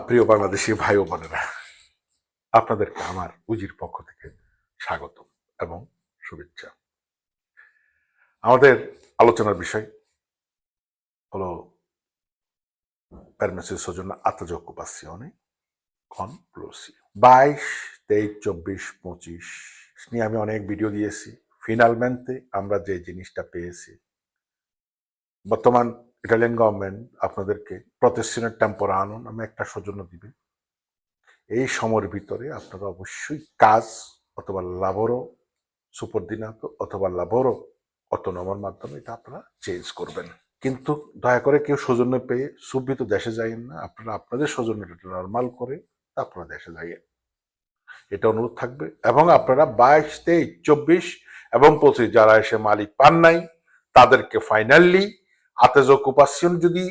প্রিয় বাংলাদেশি ভাই ও বোনেরা, আপনাদেরকে আমার উজির পক্ষ থেকে স্বাগত এবং শুভেচ্ছা। আমাদের আলোচনার বিষয় হলো permesso di soggiorno atto occupazione conclusivo 22, 23, 24, 25 নিয়ে আমি অনেক ভিডিও দিয়েছি। ফিনালমেন্টে আমরা যে জিনিসটা পেয়েছি, বর্তমান ইটালিয়ান গভর্নমেন্ট আপনাদেরকে প্রতেশনের টেম্পোরানো নামে একটা সৌজন্য দিবে। এই সময়ের ভিতরে আপনারা অবশ্যই কাজ অথবা লাভরও সুপরদিনাতো অথবা লাভরও অটোনমার মাধ্যমে এটা আপনারা চেঞ্জ করবেন। কিন্তু দয়া করে কেউ সৌজন্য পেয়ে সুবিত দেশে যাইয়েন না। আপনারা আপনাদের সৌজন্যটা নর্মাল করে আপনারা দেশে যাইয়েন, এটা অনুরোধ থাকবে। এবং আপনারা 22, 23, 24 এবং 25 যারা এসে মালিক পান নাই তাদেরকে ফাইনালি আতেজ অকুপাসিয়ন যদি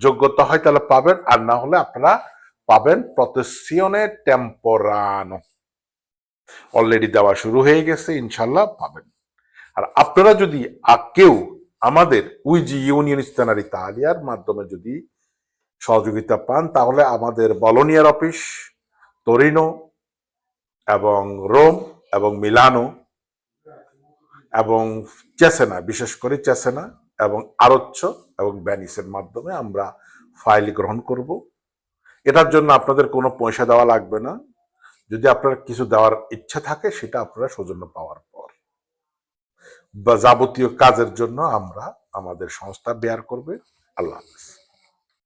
যোগ্যতা হয় তাহলে পাবেন, আর না হলে আপনারা পাবেন প্রতেশিয়নে টেম্পোরানো। অলরেডি দেওয়া শুরু হয়ে গেছে, ইনশাল্লাহ পাবেন। আর আপনারা যদি কেউ আমাদের উইজি ইউনিয়ন স্থানার ইতালিয়ার মাধ্যমে যদি সহযোগিতা পান, তাহলে আমাদের বলোনিয়ার অফিস, তোরিনো এবং রোম এবং মিলানো এবং চেসেনা, বিশেষ করে চেসেনা এবং আরচ্ছ এবং ভ্যানিসের মাধ্যমে আমরা ফাইল গ্রহণ করব। এটার জন্য আপনাদের কোনো পয়সা দেওয়া লাগবে না। যদি আপনার কিছু দেওয়ার ইচ্ছা থাকে সেটা আপনারা সৌজন্য পাওয়ার পর বা যাবতীয় কাজের জন্য আমরা আমাদের সংস্থা বেয়ার করবে। আল্লাহ হাফেজ।